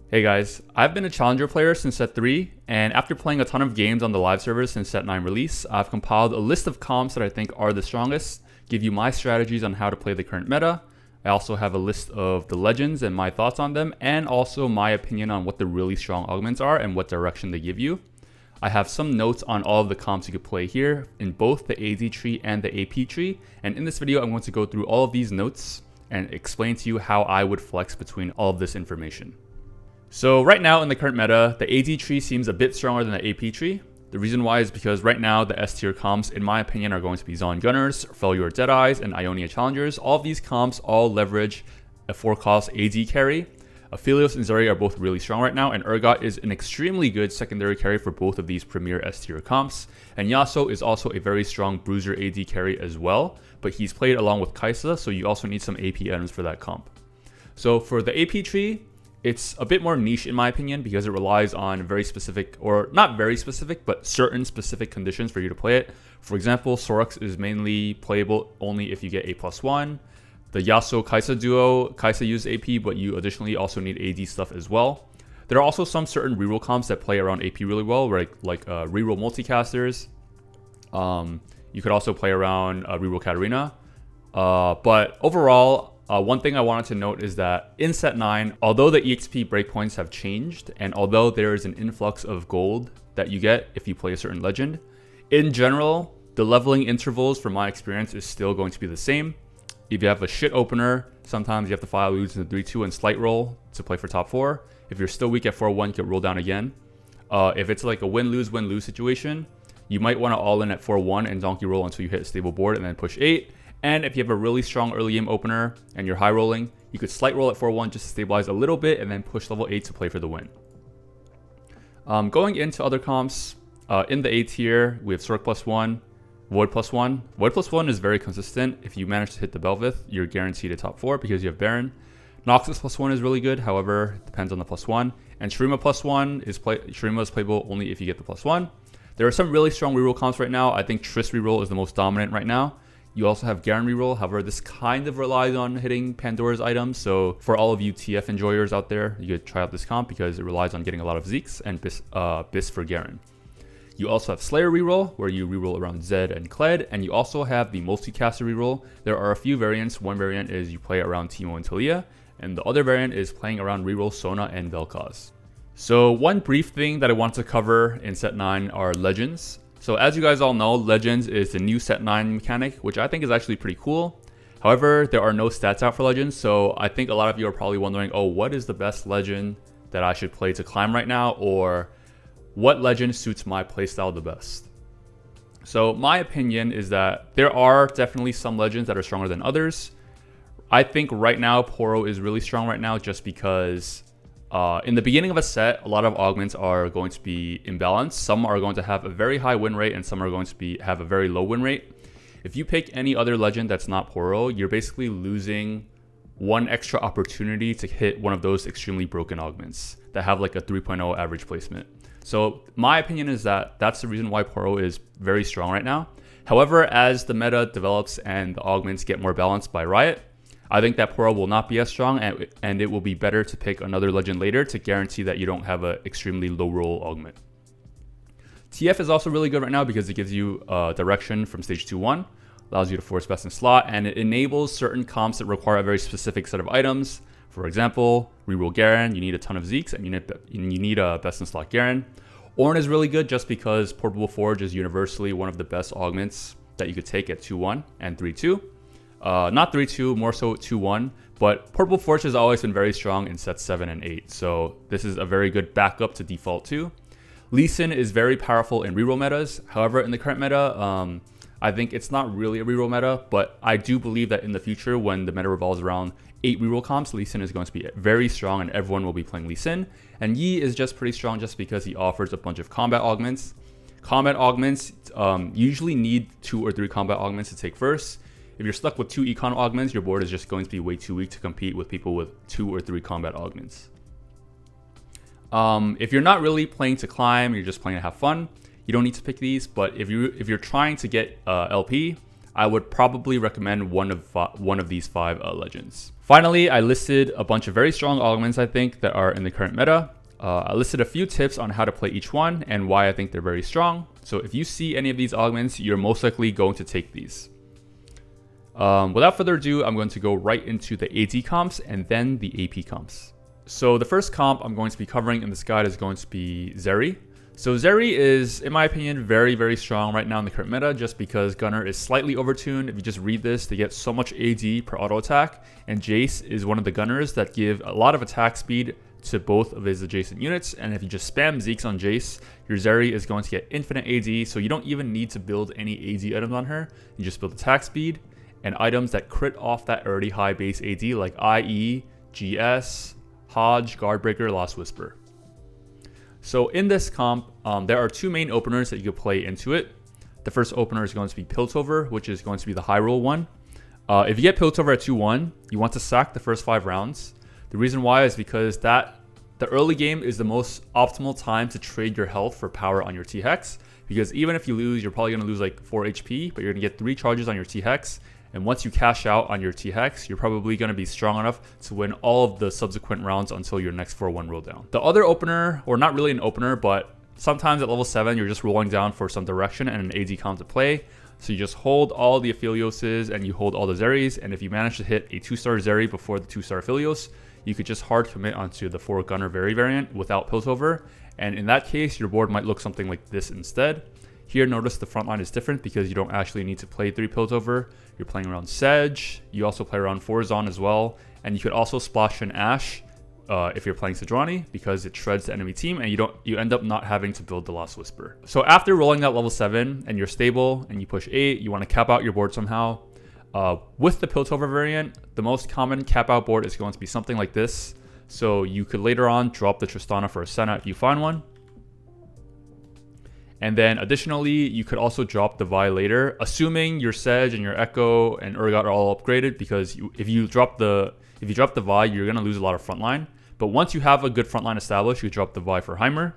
Hey guys, I've been a Challenger player since set 3, and after playing a ton of games on the live servers since set 9 release, I've compiled a list of comps that I think are the strongest, give you my strategies on how to play the current meta. I also have a list of the legends and my thoughts on them, and also my opinion on what the really strong augments are and what direction they give you. I have some notes on all of the comps you could play here in both the AD tree and the AP tree, and in this video I'm going to go through all of these notes and explain to you how I would flex between all of this information. So right now in the current meta, the AD tree seems a bit stronger than the AP tree. The reason why is because right now the S tier comps, in my opinion, are going to be Zaun Gunners, Freljord Deadeyes, and Ionia Challengers. All of these comps all leverage a 4-cost AD carry. Aphelios and Zeri are both really strong right now, and Urgot is an extremely good secondary carry for both of these premier S tier comps. And Yasuo is also a very strong bruiser AD carry as well, but he's played along with Kaisa, so you also need some AP items for that comp. So for the AP tree, it's a bit more niche in my opinion because it relies on very specific, or not very specific, but certain specific conditions for you to play it. For example, Sorcs is mainly playable only if you get A+1. The Yasuo-Kaisa duo, Kaisa uses AP, but you additionally also need AD stuff as well. There are also some certain reroll comps that play around AP really well, like reroll multicasters. You could also play around reroll Katarina. But overall, one thing I wanted to note is that in set 9, although the EXP breakpoints have changed, and although there is an influx of gold that you get if you play a certain legend, in general, the leveling intervals from my experience is still going to be the same. If you have a shit opener, sometimes you have to file lose in the 3-2 and slight roll to play for top 4. If you're still weak at 4-1, you can roll down again. If it's like a win-lose situation, you might want to all in at 4-1 and donkey roll until you hit a stable board and then push 8. And if you have a really strong early game opener and you're high rolling, you could slight roll at 4-1 just to stabilize a little bit and then push level 8 to play for the win. Going into other comps, in the A tier, we have Sorc +1, Void +1. Void +1 is very consistent. If you manage to hit the Belveth, you're guaranteed a top 4 because you have Baron. Noxus +1 is really good, however, it depends on the +1. And Shurima +1 Shurima is playable only if you get the +1. There are some really strong reroll comps right now. I think Trist reroll is the most dominant right now. You also have Garen reroll, however, this kind of relies on hitting Pandora's items, so for all of you TF enjoyers out there, you could try out this comp because it relies on getting a lot of Zeeks and Bis for Garen. You also have Slayer reroll, where you reroll around Zed and Kled, and you also have the multicaster reroll. There are a few variants. One variant is you play around Teemo and Talia, and the other variant is playing around reroll Sona and Vel'Koz. So one brief thing that I want to cover in set 9 are legends. So as you guys all know, Legends is the new set 9 mechanic, which I think is actually pretty cool. However, there are no stats out for Legends, so I think a lot of you are probably wondering, oh, what is the best Legend that I should play to climb right now, or what Legend suits my playstyle the best? So my opinion is that there are definitely some Legends that are stronger than others. I think right now, Poro is really strong right now just because in the beginning of a set, a lot of augments are going to be imbalanced. Some are going to have a very high win rate and some are going to have a very low win rate. If you pick any other legend that's not Poro, you're basically losing one extra opportunity to hit one of those extremely broken augments that have like a 3.0 average placement. So my opinion is that that's the reason why Poro is very strong right now. However, as the meta develops and the augments get more balanced by Riot, I think that Poro will not be as strong, and it will be better to pick another legend later to guarantee that you don't have an extremely low roll augment. TF is also really good right now because it gives you direction from stage 2-1, allows you to force best in slot, and it enables certain comps that require a very specific set of items. For example, reroll Garen, you need a ton of Zeeks, and you need a best in slot Garen. Ornn is really good just because Portable Forge is universally one of the best augments that you could take at 2-1 and 3-2. Not 3-2, more so 2-1, but Portable Forge has always been very strong in sets 7 and 8, so this is a very good backup to default to. Lee Sin is very powerful in reroll metas. However, in the current meta, I think it's not really a reroll meta, but I do believe that in the future, when the meta revolves around 8 reroll comps, Lee Sin is going to be very strong and everyone will be playing Lee Sin. And Yi is just pretty strong just because he offers a bunch of combat augments. Combat augments usually need 2 or 3 combat augments to take first. If you're stuck with 2 econ augments, your board is just going to be way too weak to compete with people with 2 or 3 combat augments. If you're not really playing to climb, you're just playing to have fun, you don't need to pick these. But if you're trying to get LP, I would probably recommend one of these 5 legends. Finally, I listed a bunch of very strong augments I think that are in the current meta. I listed a few tips on how to play each one and why I think they're very strong. So if you see any of these augments, you're most likely going to take these. Without further ado, I'm going to go right into the AD comps and then the AP comps. So the first comp I'm going to be covering in this guide is going to be Zeri. So Zeri is, in my opinion, very, very strong right now in the current meta just because Gunner is slightly overtuned. If you just read this, they get so much AD per auto attack, and Jace is one of the Gunners that give a lot of attack speed to both of his adjacent units, and if you just spam Zeeks on Jace, your Zeri is going to get infinite AD, so you don't even need to build any AD items on her. You just build attack speed and items that crit off that already high base AD like IE, GS, Hodge, Guardbreaker, Lost Whisper. So in this comp, there are 2 main openers that you could play into it. The first opener is going to be Piltover, which is going to be the high roll one. If you get Piltover at 2-1, you want to sack the first 5 rounds. The reason why is because the early game is the most optimal time to trade your health for power on your T-Hex. Because even if you lose, you're probably going to lose like 4 HP, but you're going to get 3 charges on your T-Hex. And once you cash out on your T-Hex, you're probably going to be strong enough to win all of the subsequent rounds until your next 4-1 roll down. The other opener, or not really an opener, but sometimes at level 7, you're just rolling down for some direction and an AD comp to play. So you just hold all the Aphelioses and you hold all the Zeris. And if you manage to hit a 2-star Zeri before the 2-star Aphelios, you could just hard commit onto the 4 Gunner variant without Piltover. And in that case, your board might look something like this instead. Here, notice the front line is different because you don't actually need to play 3 Piltover. You're playing around Sedge. You also play around 4 Zaun as well. And you could also splash in Ashe if you're playing Sejuani because it shreds the enemy team and you end up not having to build the Lost Whisper. So after rolling that level 7 and you're stable and you push 8, you want to cap out your board somehow. With the Piltover variant, the most common cap out board is going to be something like this. So you could later on drop the Tristana for a Senna if you find one. And then additionally, you could also drop the Vi later, assuming your Sedge and your Echo and Urgot are all upgraded, because if you drop the Vi, you're going to lose a lot of frontline. But once you have a good frontline established, you drop the Vi for Heimer.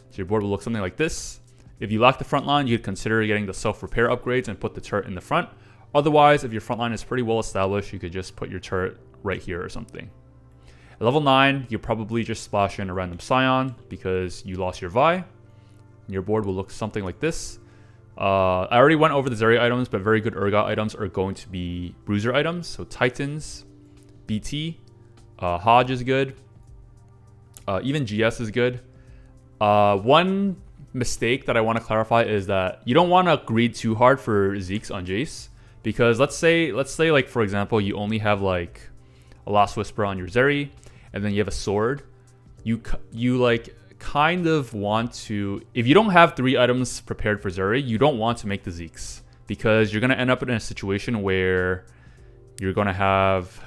So your board will look something like this. If you lack the frontline, you could consider getting the self-repair upgrades and put the turret in the front. Otherwise, if your frontline is pretty well established, you could just put your turret right here or something. At level 9, you probably just splash in a random Scion because you lost your Vi. Your board will look something like this. I already went over the Zeri items, but very good Urgot items are going to be Bruiser items. So Titans, BT, Hodge is good. Even GS is good. One mistake that I want to clarify is that you don't want to greed too hard for Zeeks on Jace. Because let's say like, for example, you only have like a Lost Whisper on your Zeri, and then you have a sword. You like kind of want to, if you don't have 3 items prepared for Zeri, you don't want to make the Zeeks, because you're going to end up in a situation where you're going to have,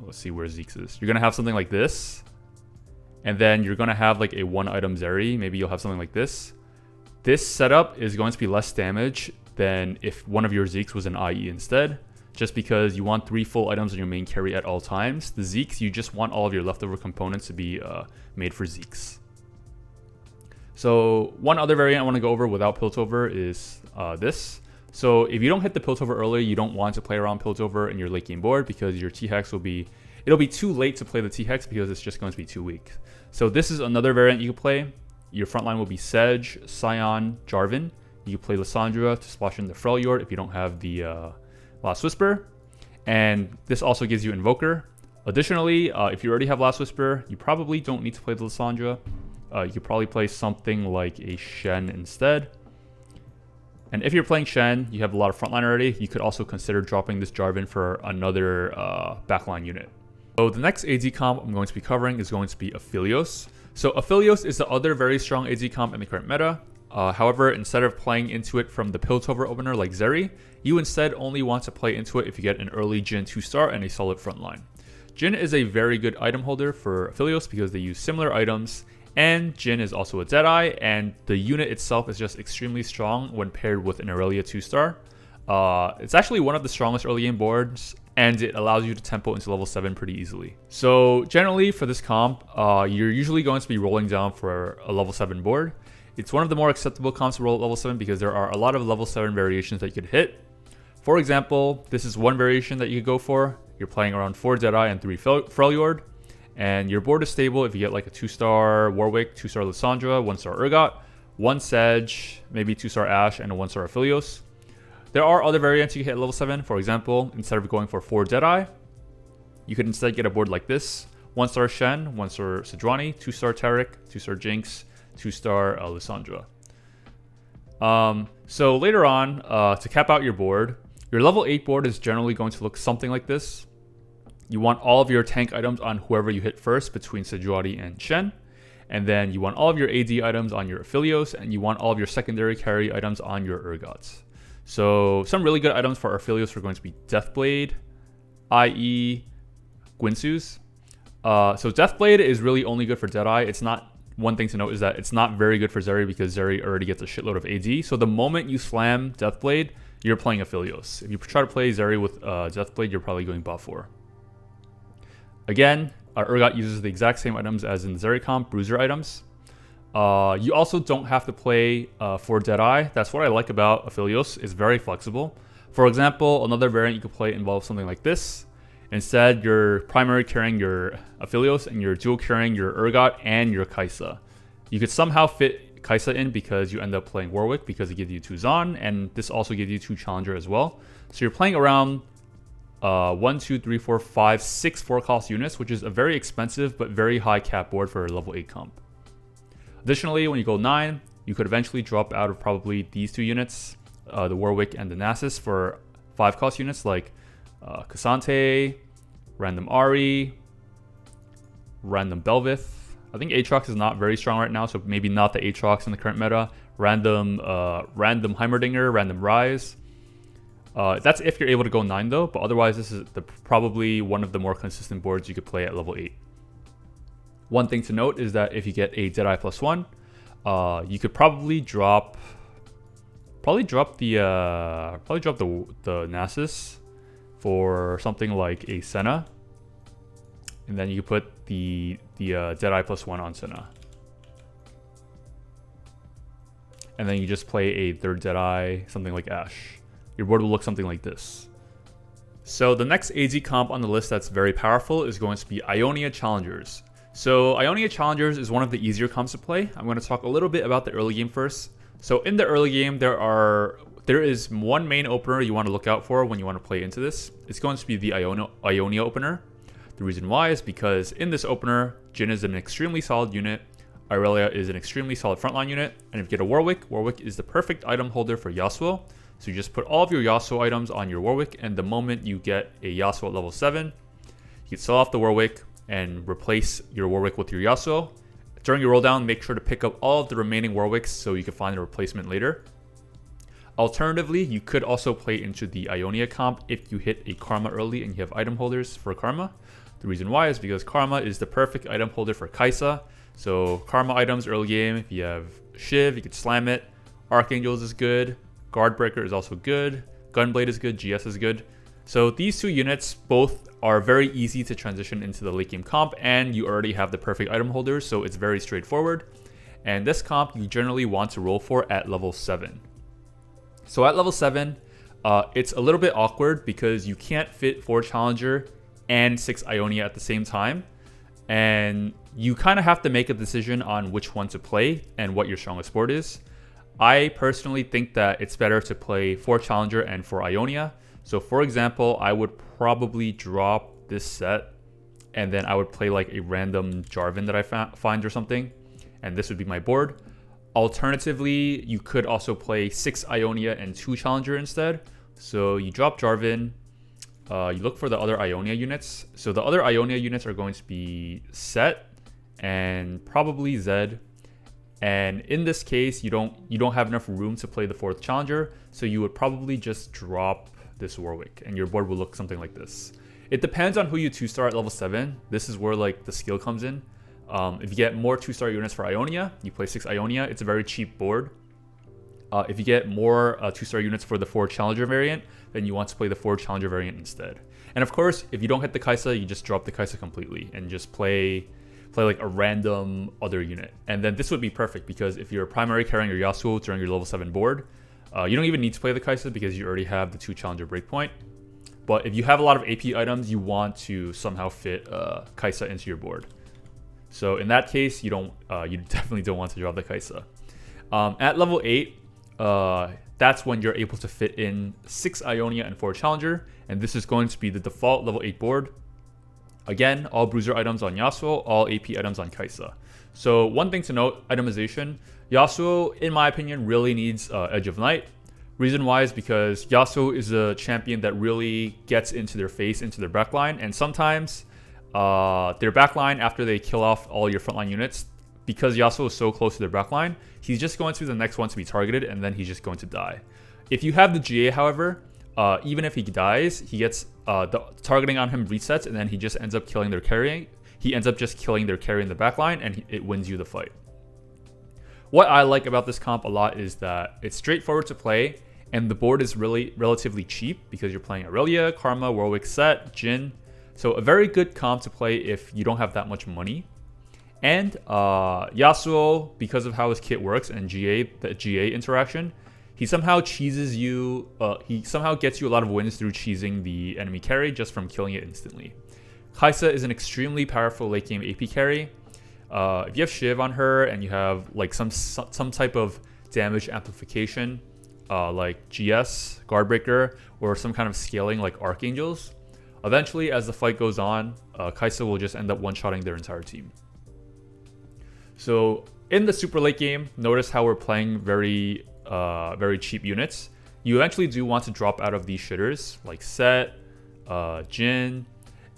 let's see where Zeeks is. You're going to have something like this, and then you're going to have like a 1 item Zeri. Maybe you'll have something like this. This setup is going to be less damage than if one of your Zeeks was an IE instead, just because you want 3 full items on your main carry at all times. The Zeeks, you just want all of your leftover components to be made for Zeeks. So one other variant I want to go over without Piltover is this. So if you don't hit the Piltover early, you don't want to play around Piltover in your late game board because your T-Hex it'll be too late to play the T-Hex because it's just going to be too weak. So this is another variant you can play. Your front line will be Sedge, Scion, Jarvan. You can play Lissandra to splash in the Freljord if you don't have the Lost Whisper. And this also gives you Invoker. Additionally, if you already have Lost Whisper, you probably don't need to play the Lissandra. You could probably play something like a Shen instead. And if you're playing Shen, you have a lot of frontline already. You could also consider dropping this Jarvan for another backline unit. So the next AD comp I'm going to be covering is going to be Aphelios. So Aphelios is the other very strong AD comp in the current meta. However, instead of playing into it from the Piltover opener like Zeri, you instead only want to play into it if you get an early Jhin 2-star and a solid frontline. Jhin is a very good item holder for Aphelios because they use similar items. And Jhin is also a Deadeye, and the unit itself is just extremely strong when paired with an Aurelia 2-star. It's actually one of the strongest early game boards, and it allows you to tempo into level 7 pretty easily. So generally for this comp, you're usually going to be rolling down for a level 7 board. It's one of the more acceptable comps to roll at level 7 because there are a lot of level 7 variations that you could hit. For example, this is one variation that you could go for. You're playing around 4 Deadeye and 3 Freljord, and your board is stable if you get like a 2-star Warwick, 2-star Lysandra, 1-star Urgot, 1 Sedge, maybe 2-star Ashe, and a 1-star Aphelios. There are other variants you can hit at level 7. For example, instead of going for 4 Deadeye, you could instead get a board like this. 1-star Shen, 1-star Sejuani, 2-star Taric, 2-star Jinx, 2-star Lysandra. So later on, to cap out your board, your level 8 board is generally going to look something like this. You want all of your tank items on whoever you hit first between Sejuani and Shen. And then you want all of your AD items on your Aphelios, and you want all of your secondary carry items on your Urgots. So some really good items for Aphelios are going to be Deathblade, i.e. Guinsoo's. So Deathblade is really only good for Deadeye. It's not, one thing to note is that it's not very good for Zeri because Zeri already gets a shitload of AD. So the moment you slam Deathblade, you're playing Aphelios. If you try to play Zeri with Deathblade, you're probably going bot 4. Again, Urgot uses the exact same items as in the Zeri comp, bruiser items. You also don't have to play for Deadeye. That's what I like about Aphelios. It's very flexible. For example, another variant you could play involves something like this. Instead, you're primary carrying your Aphelios and you're dual carrying your Urgot and your Kaisa. You could somehow fit Kaisa in because you end up playing Warwick because it gives you 2 Zaun, and this also gives you 2 Challenger as well. So you're playing around 1, 2, 3, 4, 5, 6 4-cost units, which is a very expensive but very high cap board for a level 8 comp. Additionally, when you go 9, you could eventually drop out of probably these 2 units, the Warwick and the Nasus, for 5-cost units like Cassante, random Ahri, random Belvith. I think Aatrox is not very strong right now, so maybe not the Aatrox in the current meta. Random Heimerdinger, random Rise. That's if you're able to go 9 though, but otherwise this is probably one of the more consistent boards you could play at level 8. One thing to note is that if you get a Deadeye +1, you could probably drop the Nasus for something like a Senna, and then you could put the Deadeye +1 on Senna, and then you just play a 3rd Deadeye, something like Ashe. Your board will look something like this. So the next AD comp on the list that's very powerful is going to be Ionia Challengers. So Ionia Challengers is one of the easier comps to play. I'm going to talk a little bit about the early game first. So in the early game, there is one main opener you want to look out for when you want to play into this. It's going to be the Ionia opener. The reason why is because in this opener, Jhin is an extremely solid unit, Irelia is an extremely solid frontline unit, and if you get a Warwick, Warwick is the perfect item holder for Yasuo. So you just put all of your Yasuo items on your Warwick, and the moment you get a Yasuo at level 7, you can sell off the Warwick and replace your Warwick with your Yasuo. During your roll down, make sure to pick up all of the remaining Warwicks so you can find a replacement later. Alternatively, you could also play into the Ionia comp if you hit a Karma early and you have item holders for Karma. The reason why is because Karma is the perfect item holder for Kaisa. So Karma items early game, if you have Shiv, you could slam it. Archangels is good. Guardbreaker is also good. Gunblade is good. GS is good. So these 2 units both are very easy to transition into the late game comp, and you already have the perfect item holders, so it's very straightforward. And this comp you generally want to roll for at level 7. So at level 7, it's a little bit awkward because you can't fit 4 Challenger and 6 Ionia at the same time. And you kind of have to make a decision on which one to play and what your strongest board is. I personally think that it's better to play 4 Challenger and 4 Ionia. So for example, I would probably drop this set and then I would play like a random Jarvan that I find or something. And this would be my board. Alternatively, you could also play 6 Ionia and 2 Challenger instead. So you drop Jarvan, you look for the other Ionia units. So the other Ionia units are going to be Set and probably Zed. And in this case, you don't have enough room to play the 4th Challenger, so you would probably just drop this Warwick, and your board will look something like this. It depends on who you 2-star at level 7. This is where like the skill comes in. If you get more 2-star units for Ionia, you play 6 Ionia. It's a very cheap board. If you get more 2-star units for the 4 Challenger variant, then you want to play the 4 Challenger variant instead. And of course, if you don't hit the Kaisa, you just drop the Kaisa completely and just play like a random other unit. And then this would be perfect because if you're primary carrying your Yasuo during your level 7 board, You don't even need to play the Kaisa because you already have the 2 Challenger Breakpoint. But if you have a lot of AP items, you want to somehow fit Kaisa into your board. So in that case, you definitely don't want to draw the Kaisa. At level 8, that's when you're able to fit in 6 Ionia and 4 Challenger, and this is going to be the default level 8 board. Again, all bruiser items on Yasuo, all AP items on Kaisa. So one thing to note, itemization. Yasuo, in my opinion, really needs Edge of Night. Reason why is because Yasuo is a champion that really gets into their face, into their backline, and sometimes their backline, after they kill off all your frontline units, because Yasuo is so close to their backline, he's just going to be the next one to be targeted, and then he's just going to die. If you have the GA, however, even if he dies, he gets the targeting on him resets, and then he just ends up killing their carry. He ends up just killing their carry in the backline, and it wins you the fight. What I like about this comp a lot is that it's straightforward to play, and the board is really relatively cheap because you're playing Aurelia, Karma, Warwick, Set, Jhin. So a very good comp to play if you don't have that much money. And Yasuo, because of how his kit works and the GA interaction, he somehow cheeses you. He somehow gets you a lot of wins through cheesing the enemy carry just from killing it instantly. Kaisa is an extremely powerful late game AP carry. If you have Shiv on her and you have like some type of damage amplification, like GS, Guardbreaker, or some kind of scaling like Archangels, eventually as the fight goes on, Kaisa will just end up one-shotting their entire team. So in the super late game, notice how we're playing very cheap units. You eventually do want to drop out of these shitters like Set, Jhin,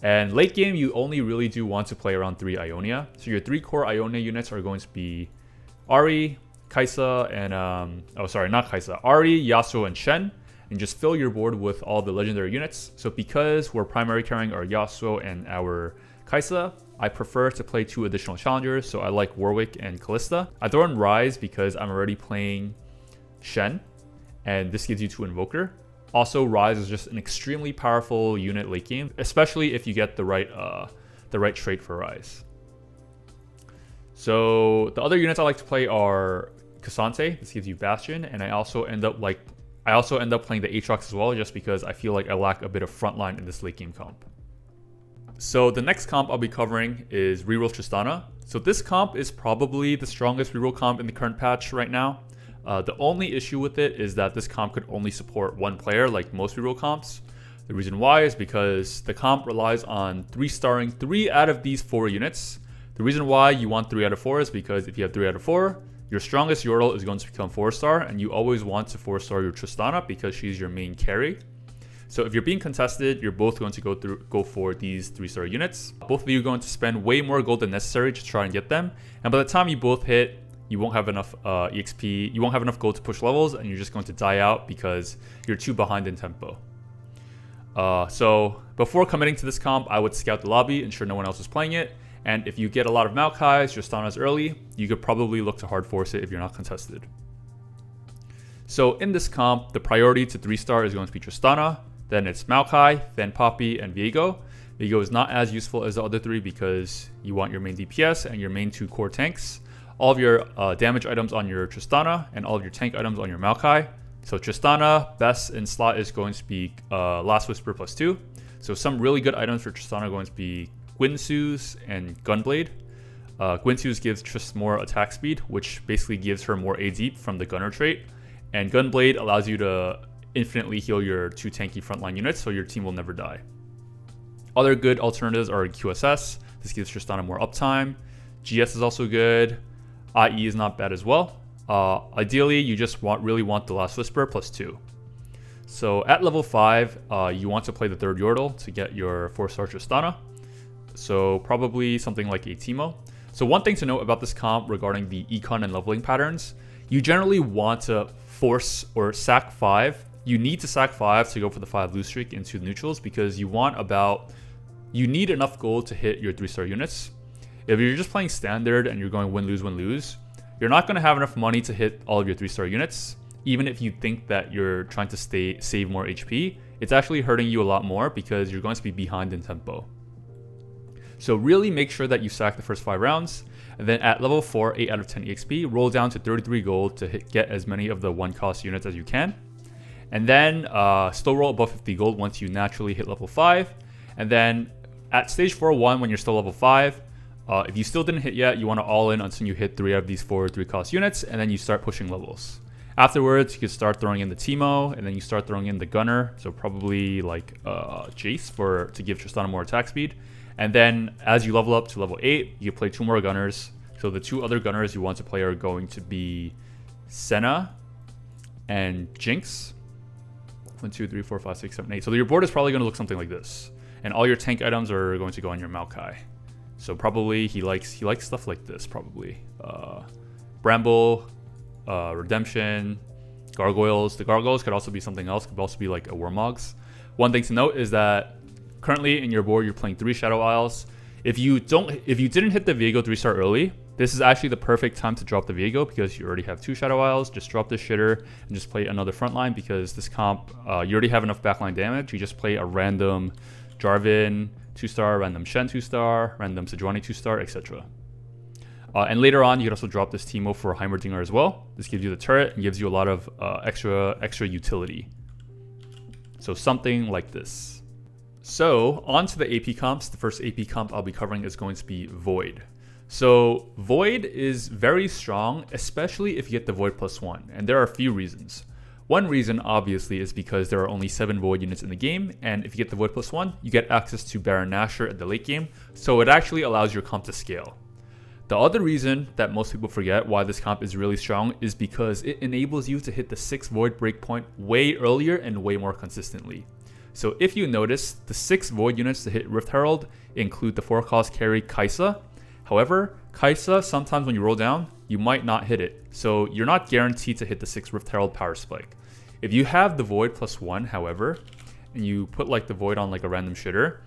and late game you only really do want to play around 3 Ionia. So your 3 core Ionia units are going to be Ahri, Kaisa, and Ahri, Yasuo, and Shen, and just fill your board with all the legendary units. So because we're primary carrying our Yasuo and our Kaisa, I prefer to play 2 additional challengers, so I like Warwick and Kalista. I throw in Rise because I'm already playing Shen, and this gives you 2 Invoker. Also, Rise is just an extremely powerful unit late game, especially if you get the right trait for Rise. So the other units I like to play are Cassante. This gives you Bastion, and I also end up playing the Aatrox as well, just because I feel like I lack a bit of frontline in this late game comp. So the next comp I'll be covering is Reroll Tristana. So this comp is probably the strongest reroll comp in the current patch right now. The only issue with it is that this comp could only support 1 player like most reroll comps. The reason why is because the comp relies on 3-starring 3 out of these 4 units. The reason why you want 3 out of 4 is because if you have 3 out of 4, your strongest Yordle is going to become 4-star, and you always want to 4-star your Tristana because she's your main carry. So if you're being contested, you're both going to go for these 3-star units. Both of you are going to spend way more gold than necessary to try and get them, and by the time you both hit, you won't have enough EXP, you won't have enough gold to push levels, and you're just going to die out because you're too behind in tempo. So before committing to this comp, I would scout the lobby, ensure no one else is playing it, and if you get a lot of Maokai's, Tristanas early, you could probably look to hard force it if you're not contested. So in this comp, the priority to 3-star is going to be Tristana, then it's Maokai, then Poppy, and Viego. Viego is not as useful as the other 3 because you want your main DPS and your main 2 core tanks. All of your damage items on your Tristana and all of your tank items on your Maokai. So Tristana, best in slot is going to be Last Whisper +2. So some really good items for Tristana are going to be Guinsoo's and Gunblade. Guinsoo's gives Trist more attack speed, which basically gives her more AD from the Gunner trait. And Gunblade allows you to infinitely heal your 2 tanky frontline units, so your team will never die. Other good alternatives are QSS. This gives Tristana more uptime. GS is also good. IE is not bad as well. Ideally, you just really want the Last Whisper +2. So at level 5, you want to play the 3rd Yordle to get your 4-star Tristana. So probably something like a Teemo. So one thing to note about this comp regarding the econ and leveling patterns, you generally want to force or sack 5. You need to sack 5 to go for the 5 lose streak into the neutrals because you need enough gold to hit your 3-star units. If you're just playing standard and you're going win, lose, you're not going to have enough money to hit all of your 3-star units. Even if you think that you're trying to save more HP, it's actually hurting you a lot more because you're going to be behind in tempo. So really make sure that you sack the first 5 rounds. And then at level 4, 8 out of 10 EXP, roll down to 33 gold to get as many of the 1-cost units as you can. And then still roll above 50 gold once you naturally hit level 5. And then at stage 4-1, when you're still level 5, if you still didn't hit yet, you want to all in until you hit 3 out of these 4 3-cost units, and then you start pushing levels. Afterwards, you can start throwing in the Teemo, and then you start throwing in the Gunner, so probably like Jace to give Tristana more attack speed. And then as you level up to level 8, you can play 2 more Gunners. So the 2 other Gunners you want to play are going to be Senna and Jinx. 1, 2, 3, 4, 5, 6, 7, 8. So your board is probably going to look something like this. And all your tank items are going to go on your Maokai. So probably he likes stuff like this, probably. Bramble, Redemption, Gargoyles. The Gargoyles could also be something else. Could also be like a Warmogs. One thing to note is that currently in your board you're playing 3 Shadow Isles. If you didn't hit the Viego 3-star early, this is actually the perfect time to drop the Viego because you already have 2 Shadow Isles. Just drop this shitter and just play another frontline because this comp, you already have enough backline damage. You just play a random Jarvan 2-star, random Shen 2-star, random Sejuani 2-star, etc. And later on, you can also drop this Teemo for Heimerdinger as well. This gives you the turret and gives you a lot of extra utility. So something like this. So on to the AP comps. The first AP comp I'll be covering is going to be Void. So Void is very strong, especially if you get the Void +1. And there are a few reasons. One reason, obviously, is because there are only 7 Void units in the game, and if you get the Void +1, you get access to Baron Nashor at the late game, so it actually allows your comp to scale. The other reason that most people forget why this comp is really strong is because it enables you to hit the 6 Void breakpoint way earlier and way more consistently. So if you notice, the 6 Void units to hit Rift Herald include the 4-cost carry Keima. However, Keima, sometimes when you roll down, you might not hit it. So you're not guaranteed to hit the 6 Rift Herald power spike. If you have the Void +1, however, and you put like the Void on like a random shitter,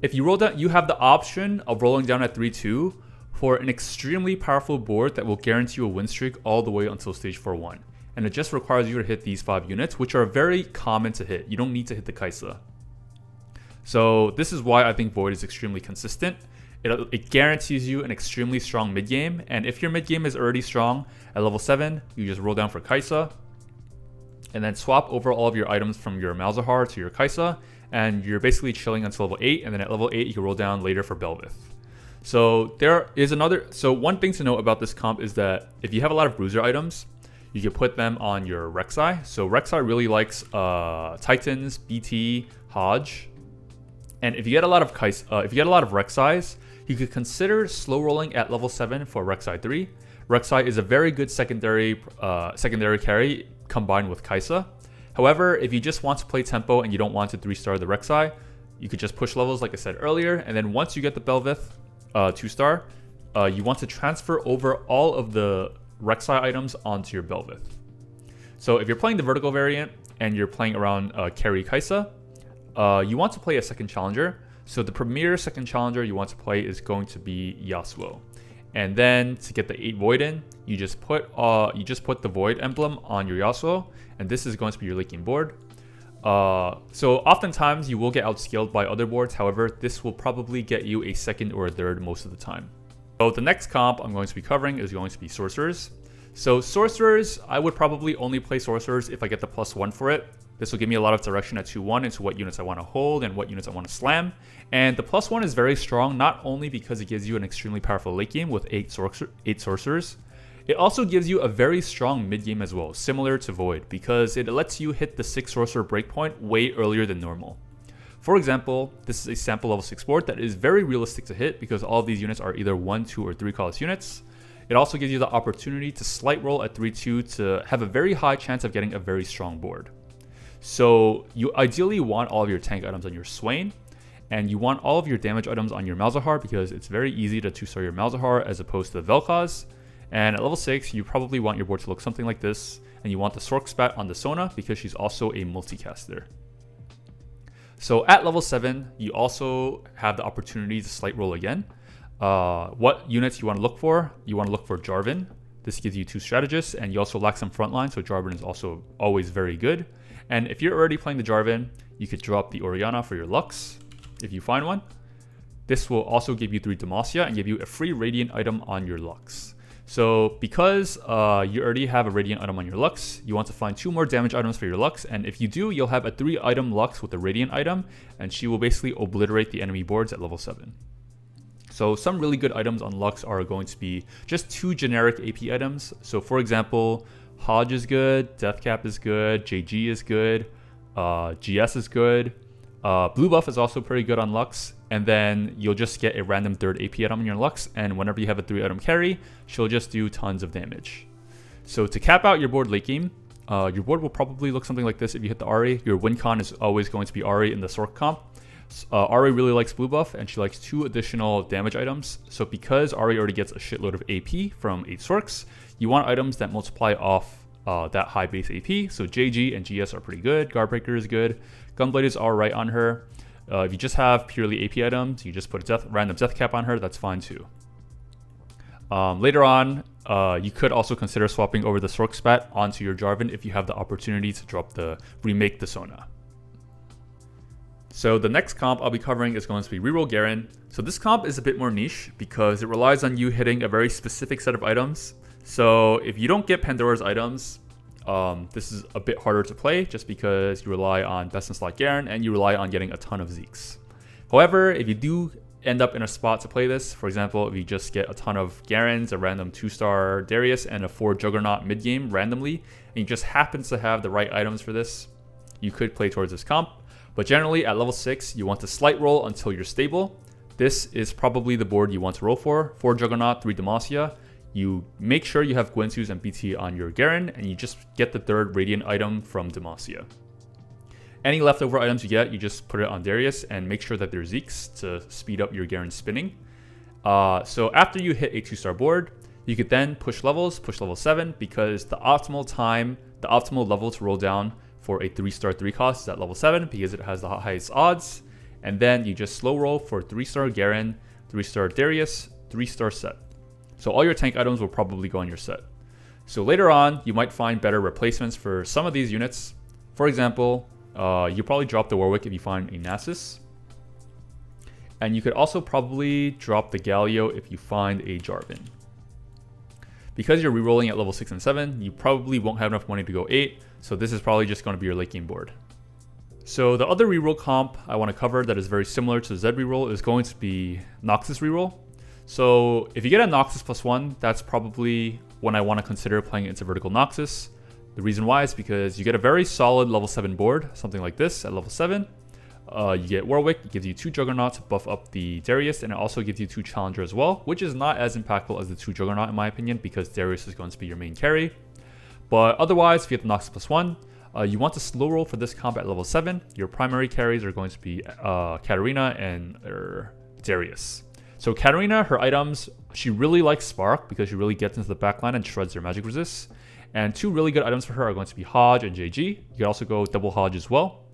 if you roll down, you have the option of rolling down at 3-2 for an extremely powerful board that will guarantee you a win streak all the way until stage 4-1. And it just requires you to hit these 5 units, which are very common to hit. You don't need to hit the Keima. So this is why I think Void is extremely consistent. It guarantees you an extremely strong mid game, and if your mid game is already strong at level 7, you just roll down for Keima, and then swap over all of your items from your Malzahar to your Keima, and you're basically chilling until level 8, and then at level 8 you can roll down later for Belveth. So one thing to note about this comp is that if you have a lot of bruiser items, you can put them on your Rek'Sai. So Rek'Sai really likes Titans, BT, Hodge, and if you get a lot of Rek'Sais, you could consider slow rolling at level 7 for Rek'Sai 3. Rek'Sai is a very good secondary carry combined with Keima. However, if you just want to play tempo and you don't want to 3-star the Rek'Sai, you could just push levels like I said earlier, and then once you get the Belveth 2-star, you want to transfer over all of the Rek'Sai items onto your Belveth. So if you're playing the vertical variant and you're playing around carry Keima, you want to play a second challenger. So the premier second challenger you want to play is going to be Yasuo. And then to get the 8 Void in, you just put the Void emblem on your Yasuo, and this is going to be your late game board. So oftentimes you will get outscaled by other boards. However, this will probably get you a second or a third most of the time. So the next comp I'm going to be covering is going to be Sorcerers. So Sorcerers, I would probably only play Sorcerers if I get the +1 for it. This will give me a lot of direction at 2-1 into what units I want to hold and what units I want to slam. And the +1 is very strong, not only because it gives you an extremely powerful late game with 8 Sorcerers, it also gives you a very strong mid game as well, similar to Void, because it lets you hit the 6 Sorcerer breakpoint way earlier than normal. For example, this is a sample level 6 board that is very realistic to hit because all of these units are either 1, 2, or 3 cost units. It also gives you the opportunity to slight roll at 3-2 to have a very high chance of getting a very strong board. So you ideally want all of your tank items on your Swain, and you want all of your damage items on your Malzahar because it's very easy to 2-star your Malzahar as opposed to the Vel'Koz. And at level 6, you probably want your board to look something like this, and you want the Sorcs spat on the Sona because she's also a multicaster. So at level 7, you also have the opportunity to slight roll again. What units you want to look for? You want to look for Jarvan. This gives you 2 strategists, and you also lack some frontline, so Jarvan is also always very good. And if you're already playing the Jarvan, you could drop the Orianna for your Lux, if you find one. This will also give you 3 Demacia and give you a free Radiant item on your Lux. So because you already have a Radiant item on your Lux, you want to find 2 more damage items for your Lux, and if you do, you'll have a 3 item Lux with a Radiant item, and she will basically obliterate the enemy boards at level 7. So some really good items on Lux are going to be just 2 generic AP items. So for example, Hodge is good, Deathcap is good, JG is good, GS is good, Blue Buff is also pretty good on Lux, and then you'll just get a random 3rd AP item on your Lux, and whenever you have a 3 item carry, she'll just do tons of damage. So to cap out your board late game, your board will probably look something like this if you hit the Ahri. Your win con is always going to be Ahri in the Sorc comp. Ahri really likes Blue Buff, and she likes 2 additional damage items. So because Ahri already gets a shitload of AP from 8 Sorcs, you want items that multiply off that high base AP. So JG and GS are pretty good. Guardbreaker is good. Gunblade is alright on her. If you just have purely AP items, you just put a random death cap on her, that's fine too. Later on, you could also consider swapping over the Sorc spat onto your Jarvan if you have the opportunity to drop the remake the Sona. So the next comp I'll be covering is going to be Reroll Garen. So this comp is a bit more niche because it relies on you hitting a very specific set of items. So if you don't get Pandora's items, this is a bit harder to play just because you rely on best in slot Garen and you rely on getting a ton of Zeeks. However, if you do end up in a spot to play this, for example, if you just get a ton of Garens, a random 2-star Darius, and a 4 Juggernaut mid-game randomly, and you just happen to have the right items for this, you could play towards this comp. But generally at level 6, you want to slight roll until you're stable. This is probably the board you want to roll for. 4 Juggernaut, 3 Demacia. You make sure you have Gwynsu's and BT on your Garen, and you just get the 3rd Radiant item from Demacia. Any leftover items you get, you just put it on Darius and make sure that they're Zeeks to speed up your Garen spinning. So after you hit a 2-star board, you could then push level 7, because the optimal level to roll down for a 3-star 3 cost is at level 7 because it has the highest odds. And then you just slow roll for 3-star Garen, 3-star Darius, 3-star Set. So all your tank items will probably go on your set. So later on, you might find better replacements for some of these units. For example, you probably drop the Warwick if you find a Nasus. And you could also probably drop the Galio if you find a Jarvan. Because you're rerolling at level 6 and 7, you probably won't have enough money to go 8, so this is probably just going to be your late game board. So the other reroll comp I want to cover that is very similar to Zed reroll is going to be Noxus reroll. So if you get a Noxus +1, that's probably when I want to consider playing into Vertical Noxus. The reason why is because you get a very solid level 7 board, something like this at level 7. You get Warwick, it gives you 2 Juggernauts, buff up the Darius, and it also gives you 2 Challenger as well, which is not as impactful as the 2 Juggernaut in my opinion, because Darius is going to be your main carry. But otherwise, if you get the Noxus +1, you want to slow roll for this comp at level 7. Your primary carries are going to be Katarina and Darius. So Katarina, her items, she really likes Spark because she really gets into the backline and shreds their magic resists. And 2 really good items for her are going to be Hodge and JG. You can also go double Hodge as well.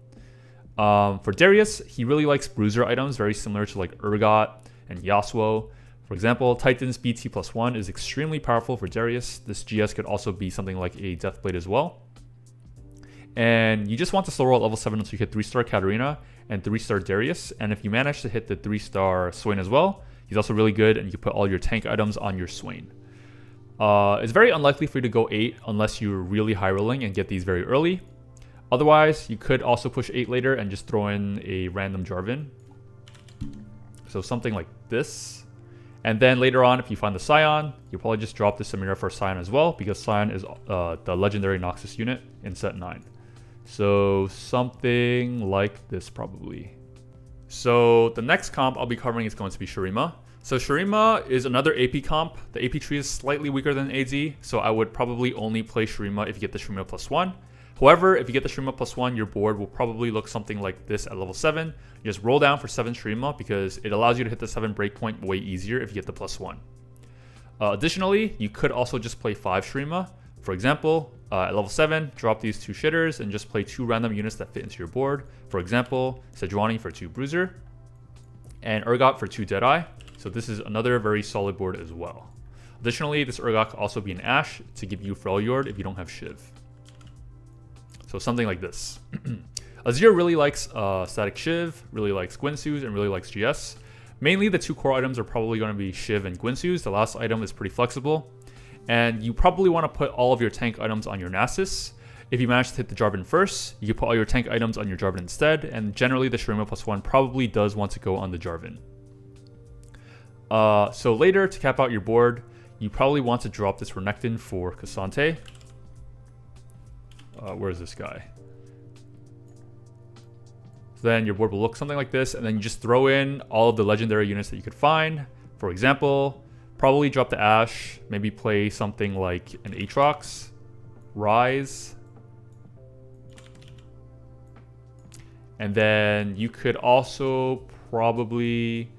For Darius, he really likes bruiser items, very similar to like Urgot and Yasuo. For example, Titan's BT +1 is extremely powerful for Darius. This GS could also be something like a Deathblade as well. And you just want to slow roll at level 7 until you hit 3-star Katarina and 3-star Darius. And if you manage to hit the 3-star Swain as well, he's also really good, and you can put all your tank items on your Swain. It's very unlikely for you to go 8 unless you're really high rolling and get these very early. Otherwise, you could also push 8 later and just throw in a random Jarvan. So something like this. And then later on, if you find the Scion, you'll probably just drop the Samira for Scion as well, because Scion is the legendary Noxus unit in set 9. So something like this probably. So the next comp I'll be covering is going to be Shurima. So Shurima is another AP comp. The AP tree is slightly weaker than AZ, so I would probably only play Shurima if you get the Shurima +1. However, if you get the Shurima +1, your board will probably look something like this at level 7. You just roll down for 7 Shurima because it allows you to hit the 7 breakpoint way easier if you get the +1. Additionally, you could also just play 5 Shurima. For example, at level 7, drop these 2 shitters and just play 2 random units that fit into your board. For example, Sejuani for 2 Bruiser and Urgot for 2 Deadeye. So this is another very solid board as well. Additionally, this Urgot could also be an Ashe to give you Freljord if you don't have Shiv. So something like this. Azir really likes Static Shiv, really likes Gwynsu's, and really likes GS. Mainly the 2 core items are probably going to be Shiv and Guinsoo's. The last item is pretty flexible. And you probably want to put all of your tank items on your Nasus. If you manage to hit the Jarvan first, you can put all your tank items on your Jarvan instead, and generally the Shurima +1 probably does want to go on the Jarvan. So later, to cap out your board, you probably want to drop this Renekton for K'Sante. Where's this guy? So then your board will look something like this, and then you just throw in all of the legendary units that you could find. For example, probably drop the Ashe, maybe play something like an Aatrox, Rise. And then you could also probably...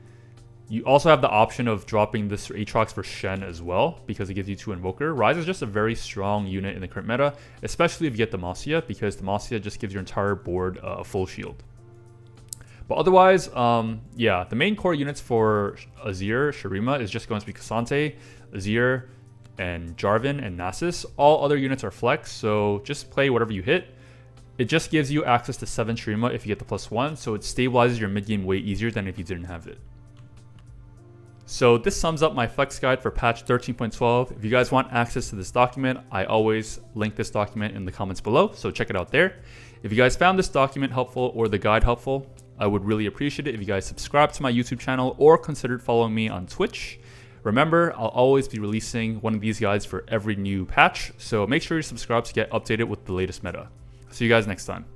You also have the option of dropping this Aatrox for Shen as well, because it gives you 2 Invoker. Rise is just a very strong unit in the current meta, especially if you get Demacia, because Demacia just gives your entire board a full shield. But otherwise, yeah, the main core units for Azir, Shurima, is just going to be K'Sante, Azir, and Jarvan, and Nasus. All other units are flex, so just play whatever you hit. It just gives you access to 7 Shurima if you get the +1, so it stabilizes your mid game way easier than if you didn't have it. So this sums up my flex guide for patch 13.12. If you guys want access to this document, I always link this document in the comments below, so check it out there. If you guys found this document helpful or the guide helpful, I would really appreciate it if you guys subscribe to my YouTube channel or considered following me on Twitch. Remember, I'll always be releasing one of these guides for every new patch, so make sure you subscribe to get updated with the latest meta. See you guys next time.